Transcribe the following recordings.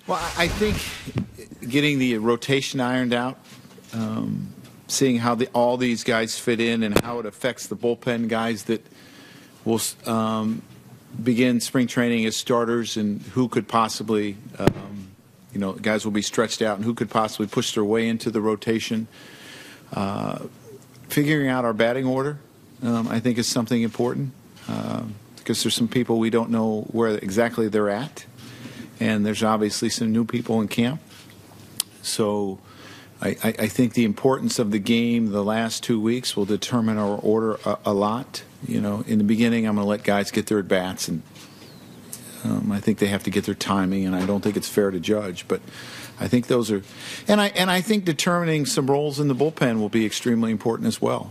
Well, I think getting the rotation ironed out, seeing how all these guys fit in and how it affects the bullpen guys that will begin spring training as starters, and who could possibly, guys will be stretched out and who could possibly push their way into the rotation. Figuring out our batting order, I think, is something important because there's some people we don't know where exactly they're at, and there's obviously some new people in camp. So I think the importance of the game the last 2 weeks will determine our order a lot. In the beginning, I'm going to let guys get their at-bats, and I think they have to get their timing, and I don't think it's fair to judge. But I think those are – and I think determining some roles in the bullpen will be extremely important as well.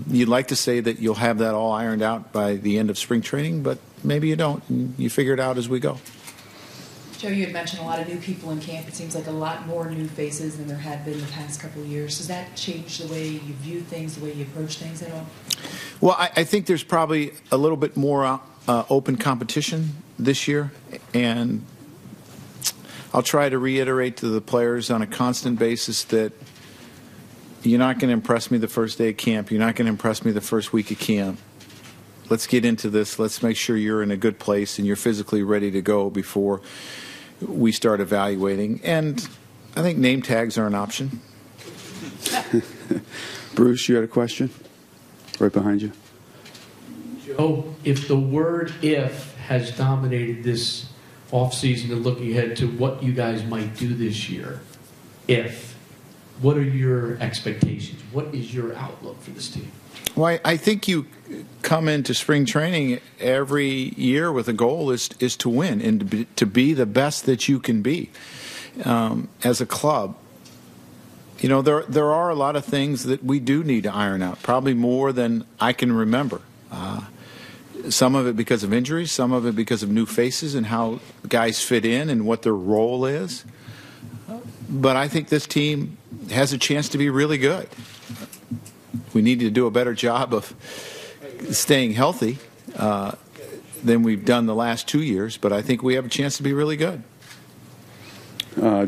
You'd like to say that you'll have that all ironed out by the end of spring training, but maybe you don't, and you figure it out as we go. Joe, you had mentioned a lot of new people in camp. It seems like a lot more new faces than there had been the past couple of years. Does that change the way you view things, the way you approach things at all? Well, I think there's probably a little bit more open competition this year, and I'll try to reiterate to the players on a constant basis that you're not going to impress me the first day of camp. You're not going to impress me the first week of camp. Let's get into this. Let's make sure you're in a good place and you're physically ready to go before we start evaluating. And I think name tags are an option. Bruce, you had a question? Right behind you. Joe, if the word "if" has dominated this offseason and looking ahead to what you guys might do this year, what are your expectations? What is your outlook for this team? Well, I think you come into spring training every year with a goal is to win and to be the best that you can be as a club. There are a lot of things that we do need to iron out, probably more than I can remember. Some of it because of injuries, some of it because of new faces and how guys fit in and what their role is. But I think this team has a chance to be really good. We need to do a better job of staying healthy than we've done the last 2 years, but I think we have a chance to be really good.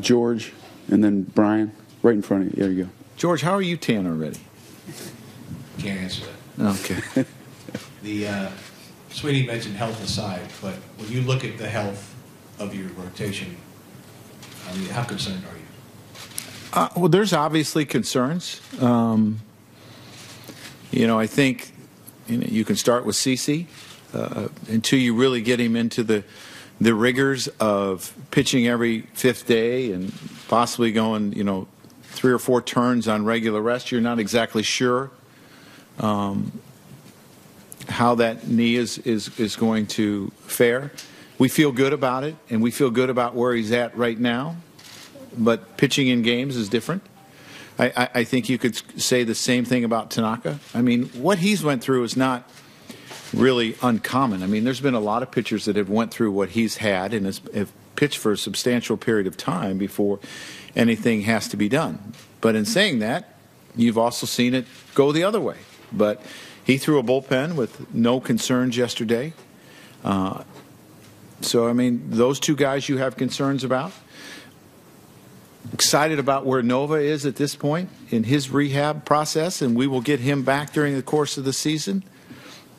George, and then Brian, right in front of you. There you go. George, how are you tan already? Can't answer that. Okay. Sweeney mentioned health aside, but when you look at the health of your rotation, how concerned are you? Well, there's obviously concerns. I think you can start with CeCe until you really get him into the rigors of pitching every fifth day and possibly going, 3 or 4 turns on regular rest. You're not exactly sure how that knee is going to fare. We feel good about it, and we feel good about where he's at right now. But pitching in games is different. I think you could say the same thing about Tanaka. I mean, what he's went through is not really uncommon. I mean, there's been a lot of pitchers that have went through what he's had and have pitched for a substantial period of time before anything has to be done. But in saying that, you've also seen it go the other way. But he threw a bullpen with no concerns yesterday. So, I mean, those two guys you have concerns about. Excited about where Nova is at this point in his rehab process, and we will get him back during the course of the season.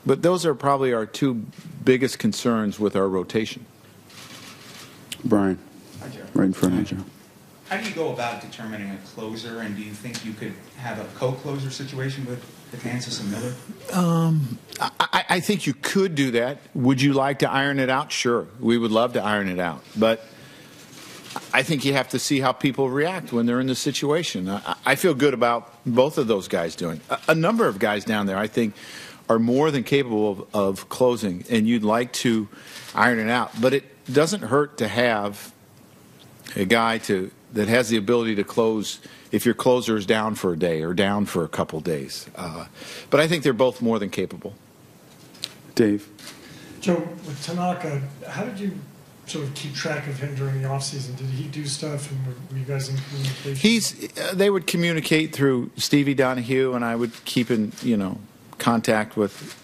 But those are probably our two biggest concerns with our rotation. Brian, right in front of you. How do you go about determining a closer, and do you think you could have a co-closer situation with Kansas and Miller? I think you could do that. Would you like to iron it out? Sure. We would love to iron it out. But I think you have to see how people react when they're in the situation. I feel good about both of those guys doing. A number of guys down there, I think, are more than capable of closing, and you'd like to iron it out. But it doesn't hurt to have a guy that has the ability to close if your closer is down for a day or down for a couple days. But I think they're both more than capable. Dave. Joe, with Tanaka, how did you sort of keep track of him during the offseason? Did he do stuff, and were you guys in communication? They would communicate through Stevie Donahue, and I would keep in contact with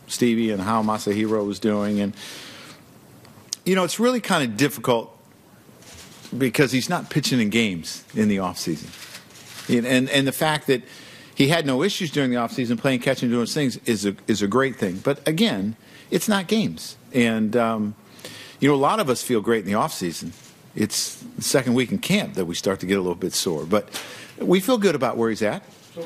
Stevie and how Masahiro was doing. And it's really kind of difficult because he's not pitching in games in the offseason. And the fact that he had no issues during the offseason playing catch and doing those things is a great thing. But, again, it's not games. And, a lot of us feel great in the offseason. It's the second week in camp that we start to get a little bit sore. But we feel good about where he's at. So,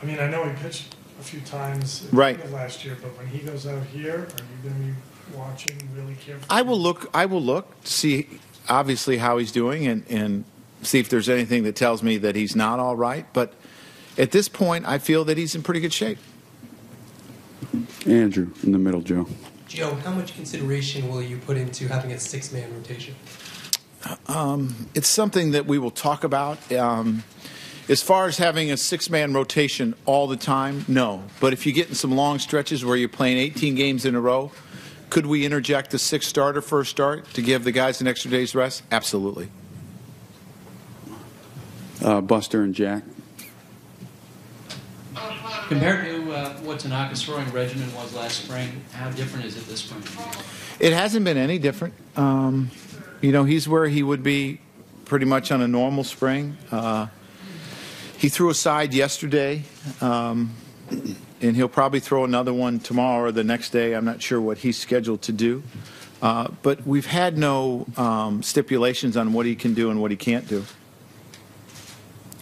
I mean, I know he pitched a few times last year, but when he goes out here, are you going to be watching really carefully? I will look to see, obviously, how he's doing and see if there's anything that tells me that he's not all right. But at this point, I feel that he's in pretty good shape. Andrew, in the middle, Joe. Joe, how much consideration will you put into having a 6-man rotation? It's something that we will talk about. As far as having a 6-man rotation all the time, no. But if you get in some long stretches where you're playing 18 games in a row, could we interject a 6th starter first start to give the guys an extra day's rest? Absolutely. Buster and Jack. Compared to what Tanaka's throwing regimen was last spring, how different is it this spring? It hasn't been any different. He's where he would be pretty much on a normal spring. He threw a side yesterday, and he'll probably throw another one tomorrow or the next day. I'm not sure what he's scheduled to do. But we've had no stipulations on what he can do and what he can't do.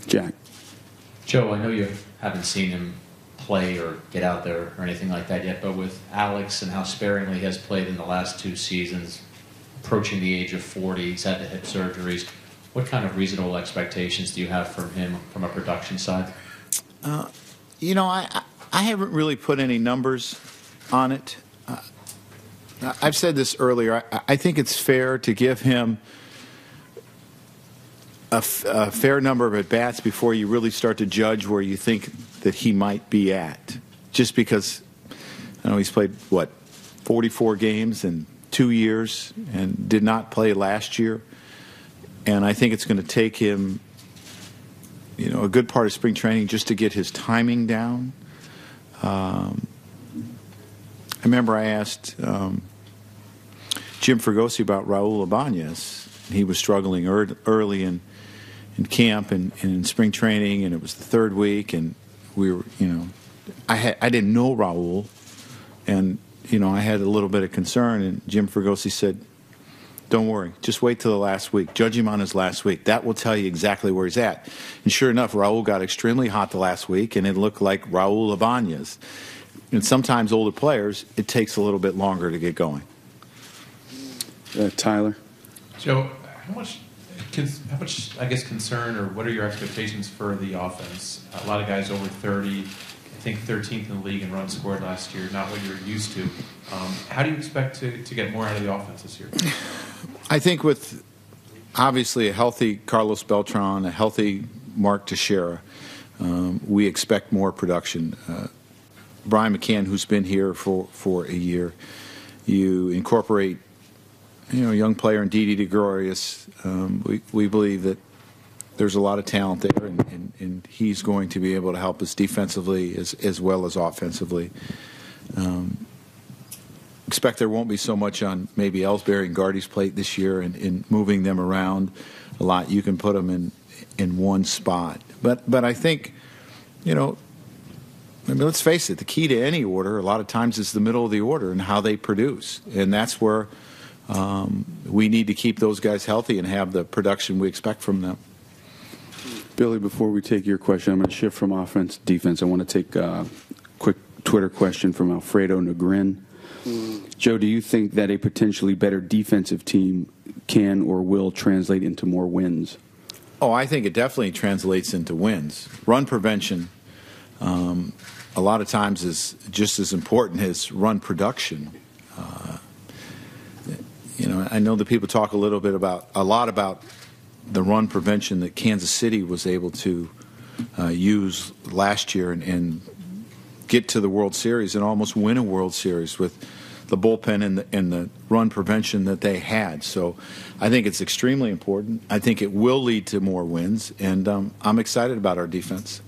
Jack. Joe, I know you haven't seen him play or get out there or anything like that yet, but with Alex and how sparingly he has played in the last 2 seasons, approaching the age of 40, he's had the hip surgeries. What kind of reasonable expectations do you have from him from a production side? I haven't really put any numbers on it. I've said this earlier. I think it's fair to give him a fair number of at-bats before you really start to judge where you think that he might be at. Just because, he's played, 44 games in 2 years and did not play last year. And I think it's going to take him, a good part of spring training just to get his timing down. I remember I asked Jim Fregosi about Raul Ibanez. He was struggling early in camp and in spring training, and it was the 3rd week, and we were, I didn't know Raul, and I had a little bit of concern, and Jim Fregosi said, "Don't worry, just wait till the last week. Judge him on his last week. That will tell you exactly where he's at." And sure enough, Raul got extremely hot the last week, and it looked like Raul Ibanez. And sometimes older players, it takes a little bit longer to get going. Tyler. Joe, how much, I guess, concern or what are your expectations for the offense? A lot of guys over 30, I think 13th in the league in runs scored last year, not what you're used to. How do you expect to get more out of the offense this year? I think with, obviously, a healthy Carlos Beltran, a healthy Mark Teixeira, we expect more production. Brian McCann, who's been here for a year, you incorporate young player in Didi DeGregorius. We believe that there's a lot of talent there, and he's going to be able to help us defensively as well as offensively. Expect there won't be so much on maybe Ellsbury and Girardi's plate this year in moving them around a lot. You can put them in one spot. But I think, let's face it, the key to any order a lot of times is the middle of the order and how they produce. And that's where we need to keep those guys healthy and have the production we expect from them. Billy, before we take your question, I'm going to shift from offense to defense. I want to take a quick Twitter question from Alfredo Negrin. Joe, do you think that a potentially better defensive team can or will translate into more wins? Oh, I think it definitely translates into wins. Run prevention, a lot of times, is just as important as run production. I know that people talk a lot about the run prevention that Kansas City was able to use last year and get to the World Series and almost win a World Series with the bullpen and the run prevention that they had. So I think it's extremely important. I think it will lead to more wins, and I'm excited about our defense.